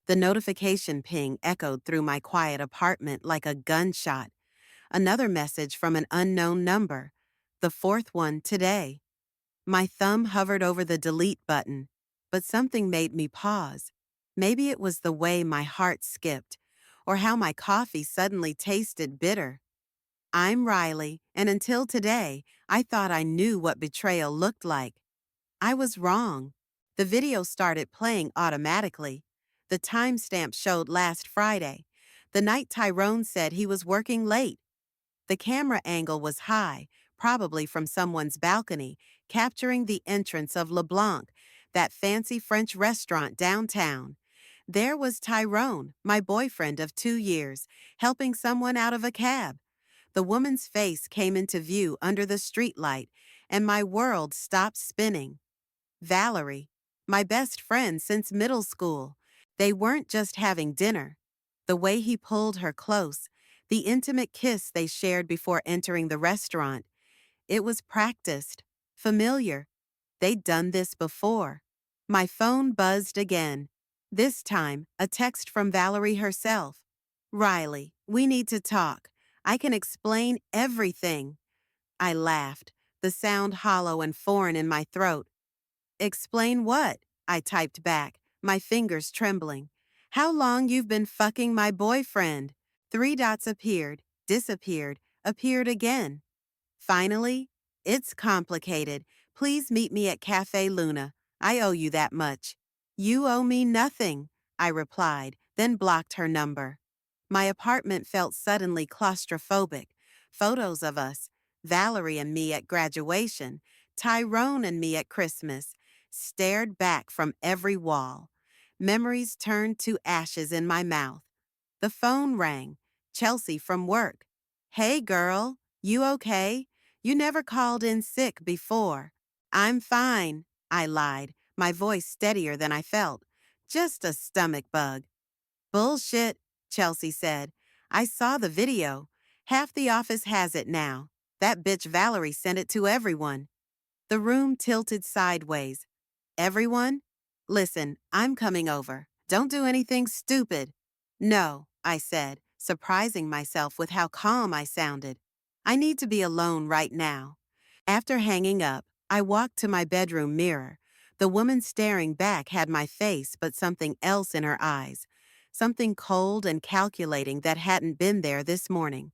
The notification ping echoed through my quiet apartment like a gunshot. Another message from an unknown number. The fourth one today. My thumb hovered over the delete button, but something made me pause. Maybe it was the way my heart skipped, or how my coffee suddenly tasted bitter. I'm Riley, and until today, I thought I knew what betrayal looked like. I was wrong. The video started playing automatically. The timestamp showed last Friday, the night Tyrone said he was working late. The camera angle was high, probably from someone's balcony, capturing the entrance of LeBlanc, that fancy French restaurant downtown. There was Tyrone, my boyfriend of 2 years, helping someone out of a cab. The woman's face came into view under the streetlight, and my world stopped spinning. Valerie, my best friend since middle school. They weren't just having dinner. The way he pulled her close, the intimate kiss they shared before entering the restaurant, it was practiced, familiar. They'd done this before. My phone buzzed again. This time, a text from Valerie herself. Riley, we need to talk. I can explain everything. I laughed, the sound hollow and foreign in my throat. Explain what? I typed back, my fingers trembling. How long you've been fucking my boyfriend? Three dots appeared, disappeared, appeared again. Finally, it's complicated. Please meet me at Cafe Luna. I owe you that much. You owe me nothing, I replied, then blocked her number. My apartment felt suddenly claustrophobic. Photos of us, Valerie and me at graduation, Tyrone and me at Christmas, stared back from every wall. Memories turned to ashes in my mouth. The phone rang. Chelsea from work. Hey girl, you okay? You never called in sick before. I'm fine, I lied, my voice steadier than I felt. Just a stomach bug. Bullshit, Chelsea said. I saw the video. Half the office has it now. That bitch Valerie sent it to everyone. The room tilted sideways. Everyone? Listen, I'm coming over. Don't do anything stupid. No, I said, surprising myself with how calm I sounded. I need to be alone right now. After hanging up, I walked to my bedroom mirror. The woman staring back had my face but something else in her eyes. Something cold and calculating that hadn't been there this morning.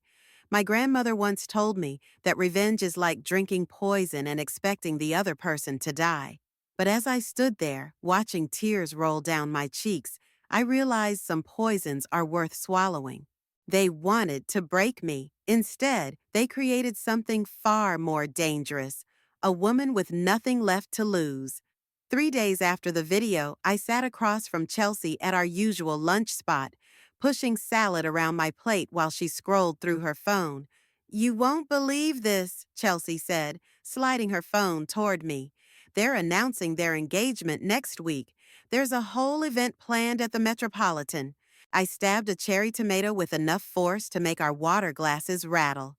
My grandmother once told me that revenge is like drinking poison and expecting the other person to die. But as I stood there, watching tears roll down my cheeks, I realized some poisons are worth swallowing. They wanted to break me. Instead, they created something far more dangerous, a woman with nothing left to lose. 3 days after the video, I sat across from Chelsea at our usual lunch spot, pushing salad around my plate while she scrolled through her phone. You won't believe this, Chelsea said, sliding her phone toward me. They're announcing their engagement next week. There's a whole event planned at the Metropolitan. I stabbed a cherry tomato with enough force to make our water glasses rattle.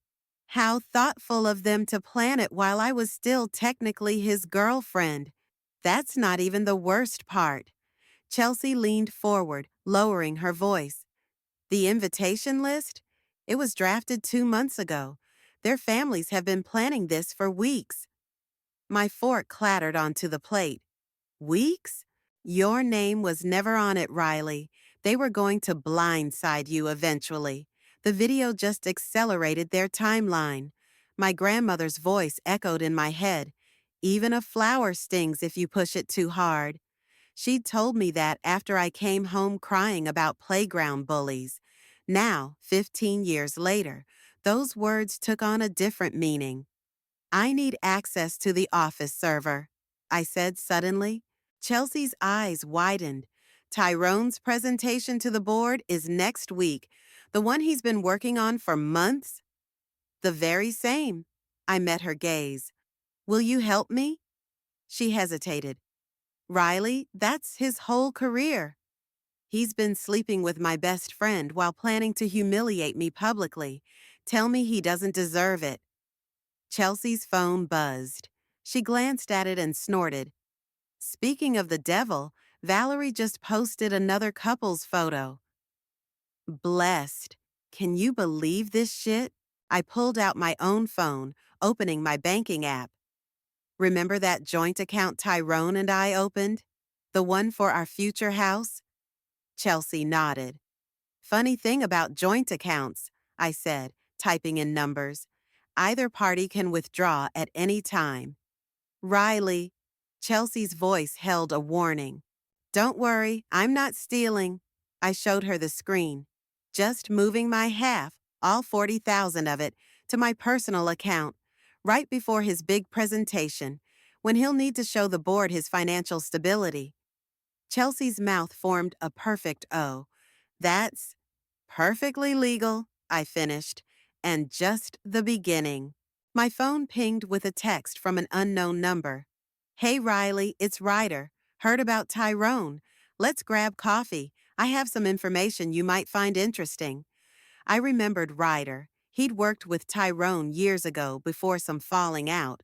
How thoughtful of them to plan it while I was still technically his girlfriend. That's not even the worst part. Chelsea leaned forward, lowering her voice. The invitation list? It was drafted 2 months ago. Their families have been planning this for weeks. My fork clattered onto the plate. Weeks? Your name was never on it, Riley. They were going to blindside you eventually. The video just accelerated their timeline. My grandmother's voice echoed in my head. Even a flower stings if you push it too hard. She'd told me that after I came home crying about playground bullies. Now, 15 years later, those words took on a different meaning. I need access to the office server, I said suddenly. Chelsea's eyes widened. Tyrone's presentation to the board is next week, the one he's been working on for months? The very same. I met her gaze. Will you help me? She hesitated. Riley, that's his whole career. He's been sleeping with my best friend while planning to humiliate me publicly. Tell me he doesn't deserve it. Chelsea's phone buzzed. She glanced at it and snorted. Speaking of the devil, Valerie just posted another couple's photo. Blessed. Can you believe this shit? I pulled out my own phone, opening my banking app. Remember that joint account Tyrone and I opened? The one for our future house? Chelsea nodded. Funny thing about joint accounts, I said, typing in numbers. Either party can withdraw at any time. Riley. Chelsea's voice held a warning. Don't worry, I'm not stealing. I showed her the screen. Just moving my half, all 40,000 of it, to my personal account, right before his big presentation, when he'll need to show the board his financial stability. Chelsea's mouth formed a perfect O. That's perfectly legal, I finished, and just the beginning. My phone pinged with a text from an unknown number. Hey Riley, it's Ryder. Heard about Tyrone. Let's grab coffee. I have some information you might find interesting. I remembered Ryder. He'd worked with Tyrone years ago before some falling out.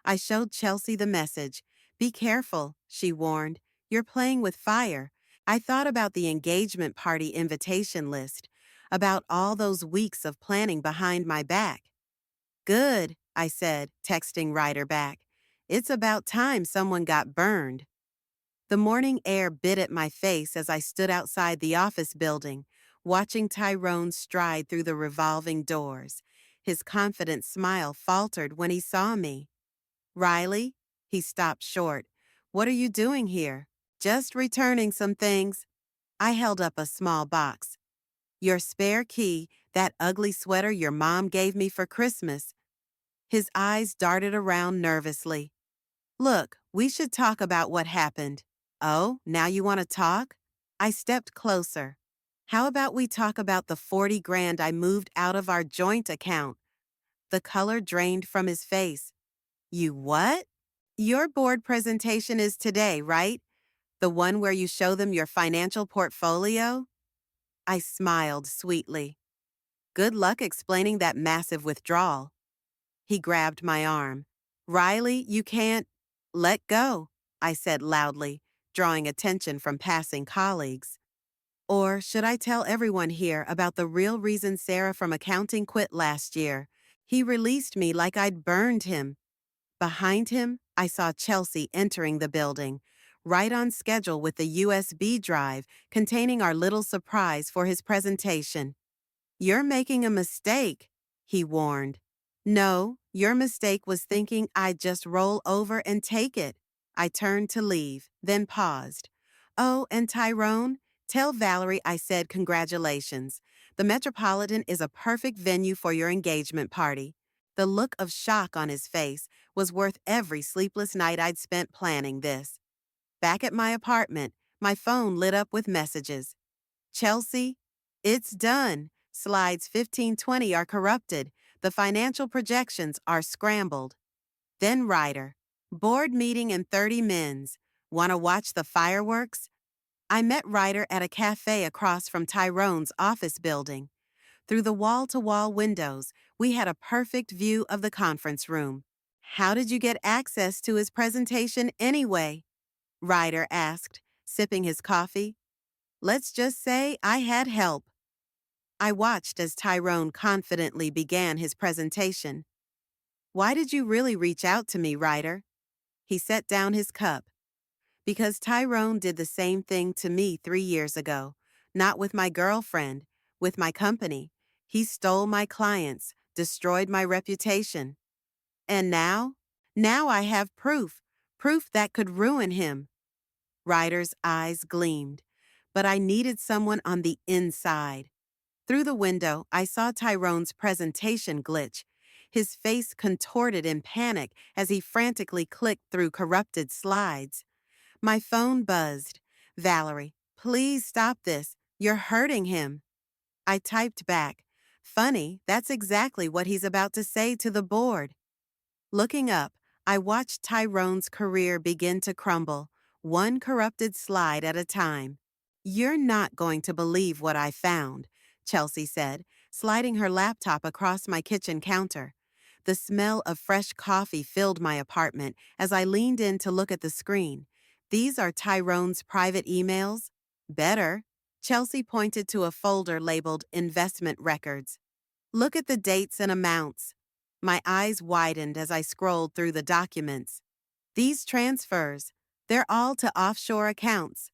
I showed Chelsea the message. Be careful, she warned. You're playing with fire. I thought about the engagement party invitation list, about all those weeks of planning behind my back. Good, I said, texting Ryder back. It's about time someone got burned. The morning air bit at my face as I stood outside the office building, watching Tyrone stride through the revolving doors. His confident smile faltered when he saw me. Riley? He stopped short. What are you doing here? Just returning some things. I held up a small box. Your spare key, that ugly sweater your mom gave me for Christmas. His eyes darted around nervously. Look, we should talk about what happened. Oh, now you want to talk? I stepped closer. How about we talk about the 40 grand I moved out of our joint account? The color drained from his face. You what? Your board presentation is today, right? The one where you show them your financial portfolio? I smiled sweetly. Good luck explaining that massive withdrawal. He grabbed my arm. Riley, you can't. Let go, I said loudly, drawing attention from passing colleagues. Or should I tell everyone here about the real reason Sarah from accounting quit last year? He released me like I'd burned him. Behind him, I saw Chelsea entering the building, right on schedule with the USB drive containing our little surprise for his presentation. You're making a mistake, he warned. No, your mistake was thinking I'd just roll over and take it. I turned to leave, then paused. Oh, and Tyrone, tell Valerie I said congratulations. The Metropolitan is a perfect venue for your engagement party. The look of shock on his face was worth every sleepless night I'd spent planning this. Back at my apartment, my phone lit up with messages. Chelsea, it's done. Slides 1520 are corrupted. The financial projections are scrambled. Then Ryder. Board meeting in 30 mins. Want to watch the fireworks? I met Ryder at a cafe across from Tyrone's office building. Through the wall-to-wall windows, we had a perfect view of the conference room. How did you get access to his presentation anyway? Ryder asked, sipping his coffee. Let's just say I had help. I watched as Tyrone confidently began his presentation. Why did you really reach out to me, Ryder? He set down his cup. Because Tyrone did the same thing to me 3 years ago. Not with my girlfriend, with my company. He stole my clients, destroyed my reputation. And now? Now I have proof. Proof that could ruin him. Ryder's eyes gleamed. But I needed someone on the inside. Through the window, I saw Tyrone's presentation glitch. His face contorted in panic as he frantically clicked through corrupted slides. My phone buzzed. Valerie, please stop this. You're hurting him. I typed back. Funny, that's exactly what he's about to say to the board. Looking up, I watched Tyrone's career begin to crumble, one corrupted slide at a time. You're not going to believe what I found, Chelsea said, sliding her laptop across my kitchen counter. The smell of fresh coffee filled my apartment as I leaned in to look at the screen. These are Tyrone's private emails? Better. Chelsea pointed to a folder labeled Investment Records. Look at the dates and amounts. My eyes widened as I scrolled through the documents. These transfers, they're all to offshore accounts.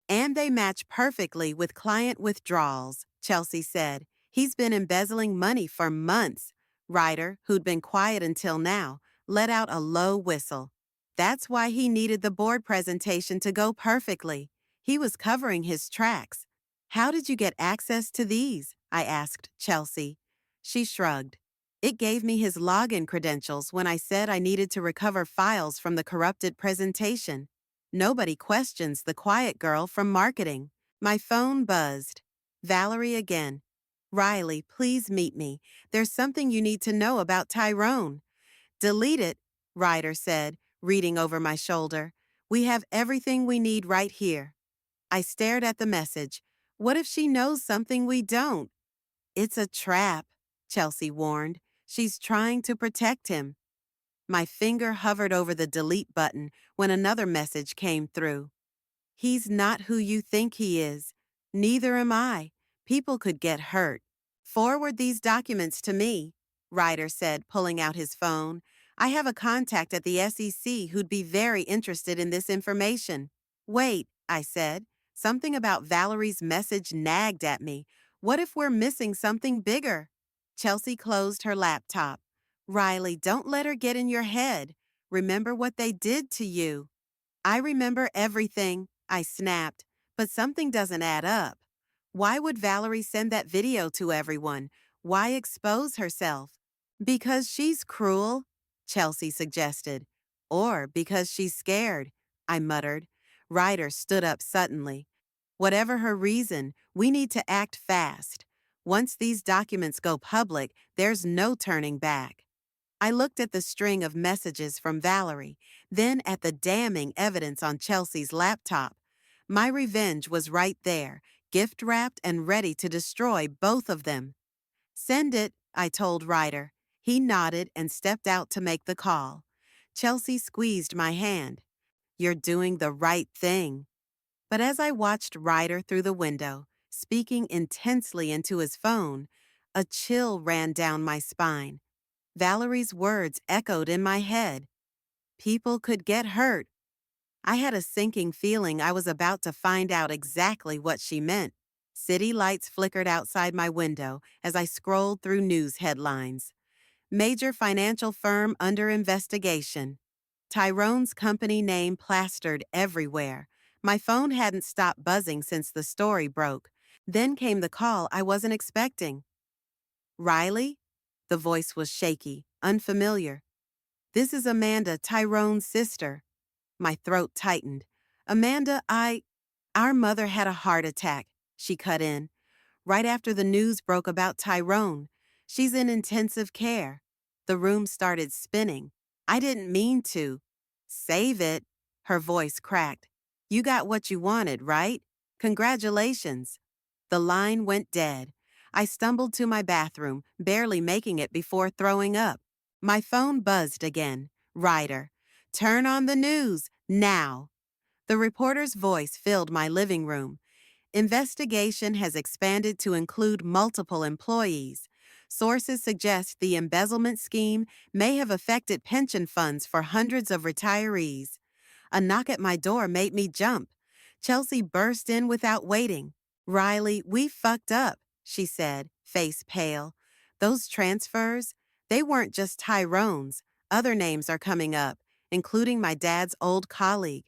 And they match perfectly with client withdrawals, Chelsea said. He's been embezzling money for months. Ryder, who'd been quiet until now, let out a low whistle. That's why he needed the board presentation to go perfectly. He was covering his tracks. How did you get access to these? I asked Chelsea. She shrugged. It gave me his login credentials when I said I needed to recover files from the corrupted presentation. Nobody questions the quiet girl from marketing. My phone buzzed. Valerie again. Riley, please meet me. There's something you need to know about Tyrone. Delete it, Ryder said, reading over my shoulder. We have everything we need right here. I stared at the message. What if she knows something we don't? It's a trap, Chelsea warned. She's trying to protect him. My finger hovered over the delete button when another message came through. He's not who you think he is. Neither am I. People could get hurt. Forward these documents to me, Ryder said, pulling out his phone. I have a contact at the SEC who'd be very interested in this information. Wait, I said. Something about Valerie's message nagged at me. What if we're missing something bigger? Chelsea closed her laptop. Riley, don't let her get in your head. Remember what they did to you. I remember everything, I snapped, but something doesn't add up. Why would Valerie send that video to everyone? Why expose herself? Because she's cruel, Chelsea suggested. Or because she's scared, I muttered. Ryder stood up suddenly. Whatever her reason, we need to act fast. Once these documents go public, there's no turning back. I looked at the string of messages from Valerie, then at the damning evidence on Chelsea's laptop. My revenge was right there, gift-wrapped and ready to destroy both of them. Send it, I told Ryder. He nodded and stepped out to make the call. Chelsea squeezed my hand. You're doing the right thing. But as I watched Ryder through the window, speaking intensely into his phone, a chill ran down my spine. Valerie's words echoed in my head. People could get hurt. I had a sinking feeling I was about to find out exactly what she meant. City lights flickered outside my window as I scrolled through news headlines. Major financial firm under investigation. Tyrone's company name plastered everywhere. My phone hadn't stopped buzzing since the story broke. Then came the call I wasn't expecting. Riley? The voice was shaky, unfamiliar. This is Amanda, Tyrone's sister. My throat tightened. Amanda, Our mother had a heart attack, she cut in. Right after the news broke about Tyrone. She's in intensive care. The room started spinning. I didn't mean to. Save it, her voice cracked. You got what you wanted, right? Congratulations. The line went dead. I stumbled to my bathroom, barely making it before throwing up. My phone buzzed again. Ryder. Turn on the news, now. The reporter's voice filled my living room. Investigation has expanded to include multiple employees. Sources suggest the embezzlement scheme may have affected pension funds for hundreds of retirees. A knock at my door made me jump. Chelsea burst in without waiting. Riley, we fucked up, she said, face pale. Those transfers, they weren't just Tyrone's. Other names are coming up, including my dad's old colleague.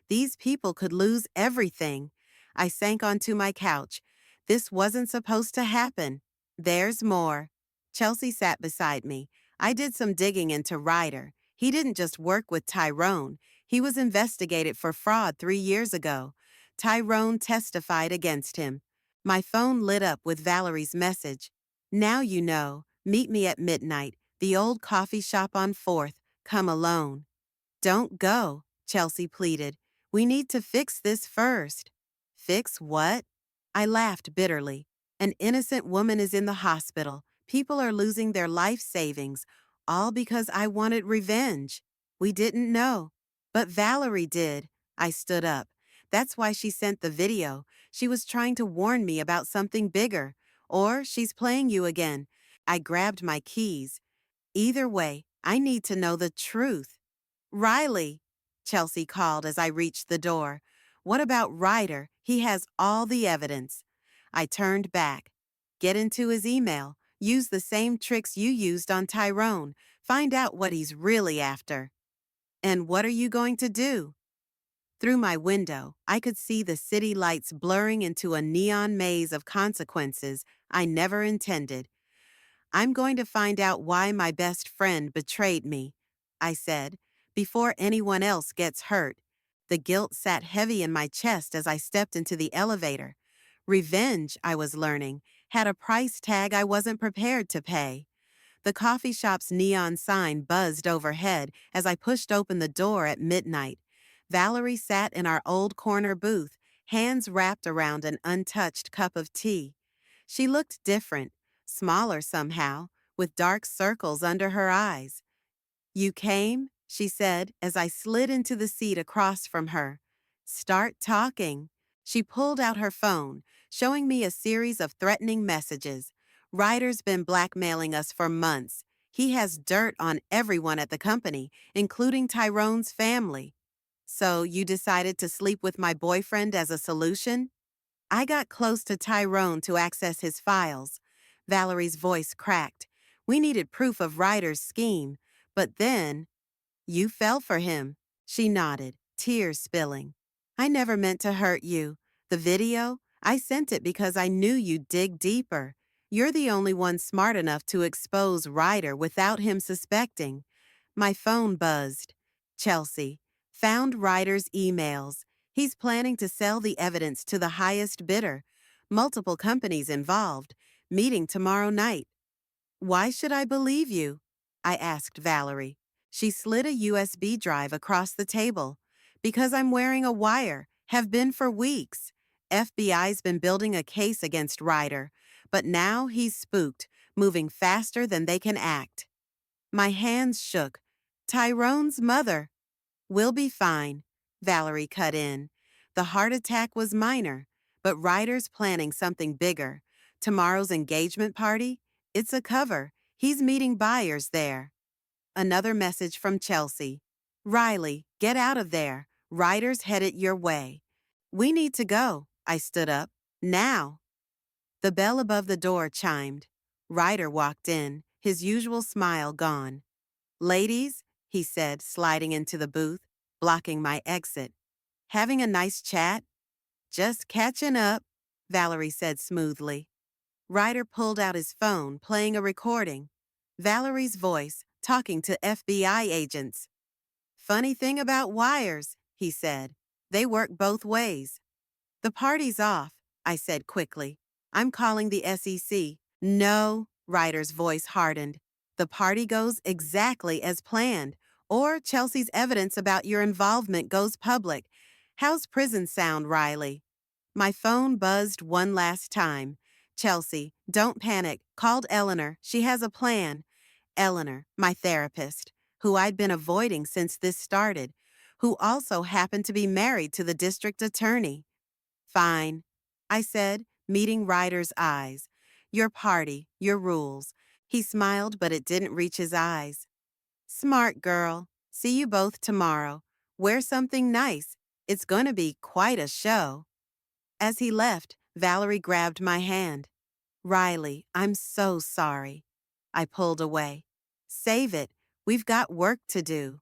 These people could lose everything. I sank onto my couch. This wasn't supposed to happen. There's more. Chelsea sat beside me. I did some digging into Ryder. He didn't just work with Tyrone. He was investigated for fraud 3 years ago. Tyrone testified against him. My phone lit up with Valerie's message. Now you know. Meet me at midnight. The old coffee shop on 4th. Come alone. Don't go, Chelsea pleaded. We need to fix this first. Fix what? I laughed bitterly. An innocent woman is in the hospital. People are losing their life savings, all because I wanted revenge. We didn't know. But Valerie did. I stood up. That's why she sent the video. She was trying to warn me about something bigger. Or she's playing you again. I grabbed my keys. Either way, I need to know the truth. Riley, Chelsea called as I reached the door. What about Ryder? He has all the evidence. I turned back. Get into his email. Use the same tricks you used on Tyrone. Find out what he's really after. And what are you going to do? Through my window, I could see the city lights blurring into a neon maze of consequences I never intended. I'm going to find out why my best friend betrayed me, I said, before anyone else gets hurt. The guilt sat heavy in my chest as I stepped into the elevator. Revenge, I was learning, had a price tag I wasn't prepared to pay. The coffee shop's neon sign buzzed overhead as I pushed open the door at midnight. Valerie sat in our old corner booth, hands wrapped around an untouched cup of tea. She looked different, smaller somehow, with dark circles under her eyes. You came, she said as I slid into the seat across from her. Start talking. She pulled out her phone, showing me a series of threatening messages. Ryder's been blackmailing us for months. He has dirt on everyone at the company, including Tyrone's family. So you decided to sleep with my boyfriend as a solution? I got close to Tyrone to access his files. Valerie's voice cracked. We needed proof of Ryder's scheme, but then you fell for him. She nodded, tears spilling. I never meant to hurt you. The video? I sent it because I knew you'd dig deeper. You're the only one smart enough to expose Ryder without him suspecting. My phone buzzed. Chelsea. Found Ryder's emails. He's planning to sell the evidence to the highest bidder. Multiple companies involved. Meeting tomorrow night. Why should I believe you? I asked Valerie. She slid a USB drive across the table. Because I'm wearing a wire, have been for weeks. FBI's been building a case against Ryder, but now he's spooked, moving faster than they can act. My hands shook. Tyrone's mother. We'll be fine, Valerie cut in. The heart attack was minor, but Ryder's planning something bigger. Tomorrow's engagement party? It's a cover. He's meeting buyers there. Another message from Chelsea. Riley, get out of there. Ryder's headed your way. We need to go. I stood up. Now. The bell above the door chimed. Ryder walked in, his usual smile gone. Ladies, he said, sliding into the booth, blocking my exit. Having a nice chat? Just catching up, Valerie said smoothly. Ryder pulled out his phone, playing a recording. Valerie's voice, talking to FBI agents. Funny thing about wires, he said. They work both ways. The party's off, I said quickly. I'm calling the SEC. No, Ryder's voice hardened. The party goes exactly as planned, or Chelsea's evidence about your involvement goes public. How's prison sound, Riley? My phone buzzed one last time. Chelsea, don't panic. Called Eleanor. She has a plan. Eleanor, my therapist, who I'd been avoiding since this started, who also happened to be married to the district attorney. Fine, I said, meeting Ryder's eyes. Your party, your rules. He smiled, but it didn't reach his eyes. Smart girl. See you both tomorrow. Wear something nice. It's going to be quite a show. As he left, Valerie grabbed my hand. Riley, I'm so sorry. I pulled away. Save it. We've got work to do.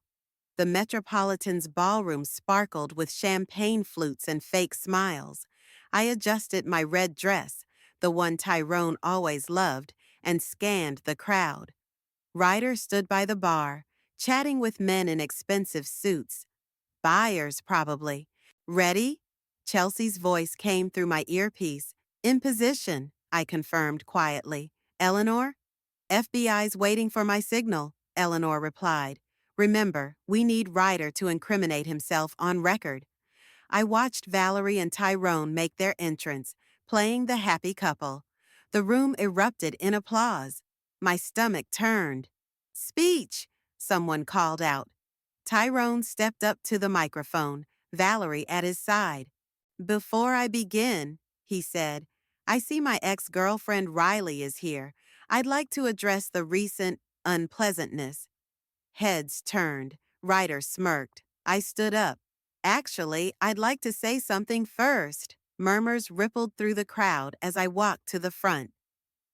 The Metropolitan's ballroom sparkled with champagne flutes and fake smiles. I adjusted my red dress, the one Tyrone always loved, and scanned the crowd. Ryder stood by the bar, chatting with men in expensive suits. Buyers, probably. Ready? Chelsea's voice came through my earpiece. In position, I confirmed quietly. Eleanor? FBI's waiting for my signal, Eleanor replied. Remember, we need Ryder to incriminate himself on record. I watched Valerie and Tyrone make their entrance, playing the happy couple. The room erupted in applause. My stomach turned. Speech, someone called out. Tyrone stepped up to the microphone. Valerie at his side. Before I begin, he said, I see my ex-girlfriend Riley is here. I'd like to address the recent unpleasantness. Heads turned. Ryder smirked. I stood up. Actually, I'd like to say something first. Murmurs rippled through the crowd as I walked to the front.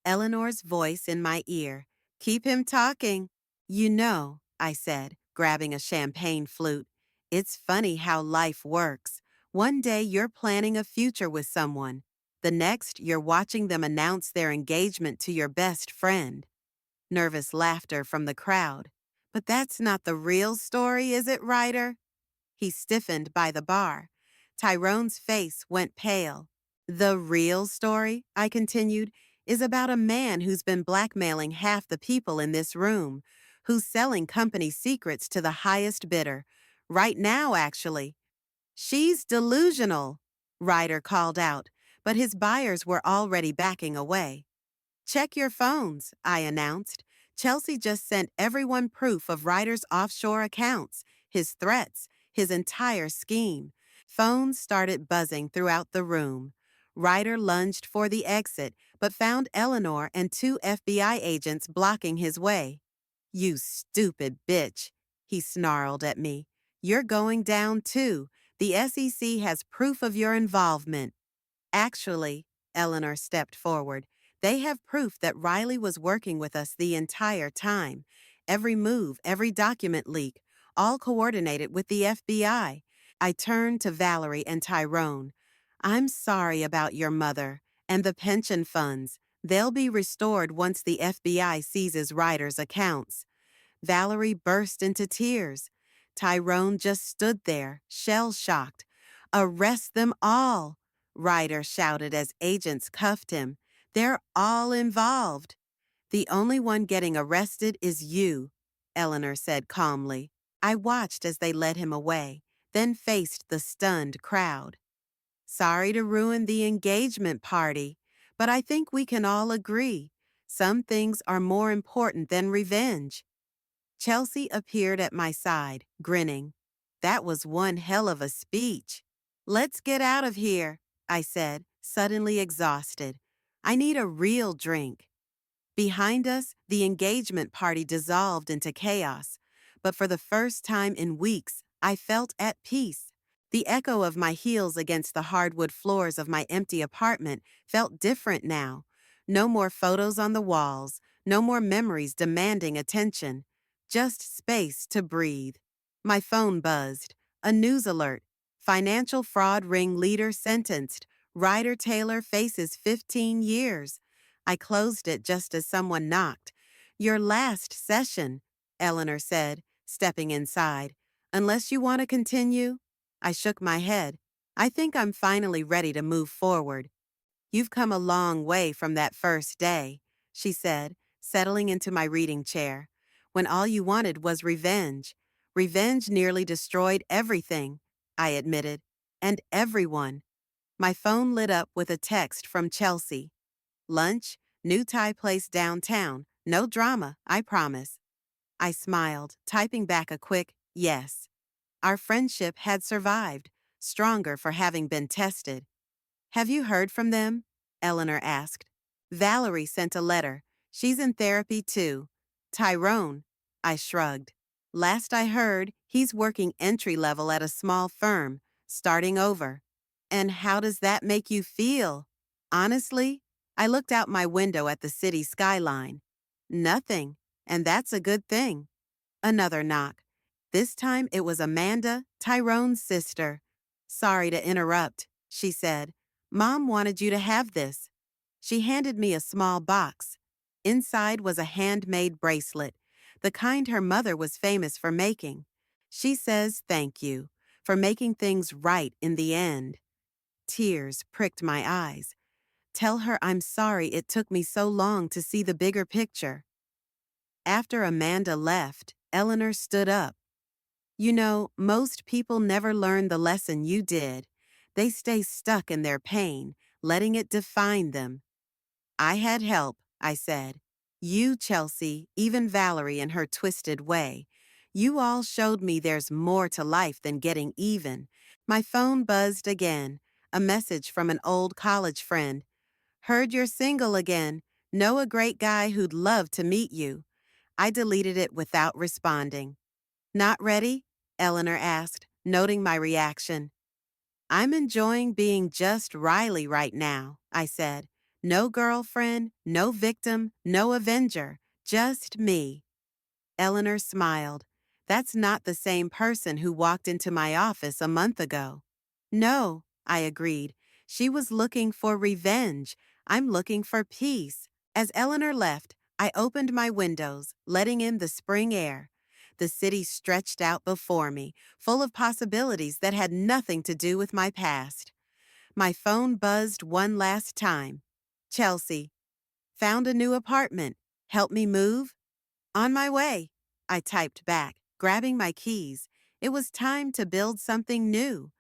Eleanor's voice in my ear. Keep him talking. You know, I said, grabbing a champagne flute. It's funny how life works. One day you're planning a future with someone. The next, you're watching them announce their engagement to your best friend. Nervous laughter from the crowd. But that's not the real story, is it, Ryder? He stiffened by the bar. Tyrone's face went pale. The real story, I continued, is about a man who's been blackmailing half the people in this room, who's selling company secrets to the highest bidder. Right now, actually. She's delusional, Ryder called out, but his buyers were already backing away. Check your phones, I announced. Chelsea just sent everyone proof of Ryder's offshore accounts, his threats, his entire scheme. Phones started buzzing throughout the room. Ryder lunged for the exit, but found Eleanor and two FBI agents blocking his way. You stupid bitch, he snarled at me. You're going down too. The SEC has proof of your involvement. Actually, Eleanor stepped forward. They have proof that Riley was working with us the entire time. Every move, every document leak, all coordinated with the FBI. I turned to Valerie and Tyrone. I'm sorry about your mother and the pension funds. They'll be restored once the FBI seizes Ryder's accounts. Valerie burst into tears. Tyrone just stood there, shell-shocked. Arrest them all, Ryder shouted as agents cuffed him. They're all involved. The only one getting arrested is you, Eleanor said calmly. I watched as they led him away, then faced the stunned crowd. Sorry to ruin the engagement party, but I think we can all agree. Some things are more important than revenge. Chelsea appeared at my side, grinning. That was one hell of a speech. Let's get out of here, I said, suddenly exhausted. I need a real drink. Behind us, the engagement party dissolved into chaos, but for the first time in weeks, I felt at peace. The echo of my heels against the hardwood floors of my empty apartment felt different now. No more photos on the walls, no more memories demanding attention. Just space to breathe. My phone buzzed. A news alert. Financial fraud ring leader sentenced. Ryder Taylor faces 15 years. I closed it just as someone knocked. Your last session, Eleanor said, stepping inside. Unless you want to continue? I shook my head. I think I'm finally ready to move forward. You've come a long way from that first day, she said, settling into my reading chair. When all you wanted was revenge. Revenge nearly destroyed everything, I admitted, and everyone. My phone lit up with a text from Chelsea. Lunch, new Thai place downtown. No drama, I promise. I smiled, typing back a quick yes. Our friendship had survived, stronger for having been tested. Have you heard from them? Eleanor asked. Valerie sent a letter. She's in therapy too. Tyrone, I shrugged. Last I heard, he's working entry level at a small firm, starting over. And how does that make you feel? Honestly, I looked out my window at the city skyline. Nothing, and that's a good thing. Another knock. This time it was Amanda, Tyrone's sister. Sorry to interrupt, she said. Mom wanted you to have this. She handed me a small box. Inside was a handmade bracelet, the kind her mother was famous for making. She says thank you for making things right in the end. Tears pricked my eyes. Tell her I'm sorry it took me so long to see the bigger picture. After Amanda left, Eleanor stood up. You know, most people never learn the lesson you did. They stay stuck in their pain, letting it define them. I had help, I said. You, Chelsea, even Valerie in her twisted way. You all showed me there's more to life than getting even. My phone buzzed again, a message from an old college friend. Heard you're single again. Know a great guy who'd love to meet you. I deleted it without responding. Not ready? Eleanor asked, noting my reaction. I'm enjoying being just Riley right now, I said. No girlfriend, no victim, no avenger, just me. Eleanor smiled. That's not the same person who walked into my office a month ago. No, I agreed. She was looking for revenge. I'm looking for peace. As Eleanor left, I opened my windows, letting in the spring air. The city stretched out before me, full of possibilities that had nothing to do with my past. My phone buzzed one last time. Chelsea. Found a new apartment. Help me move? On my way, I typed back, grabbing my keys. It was time to build something new.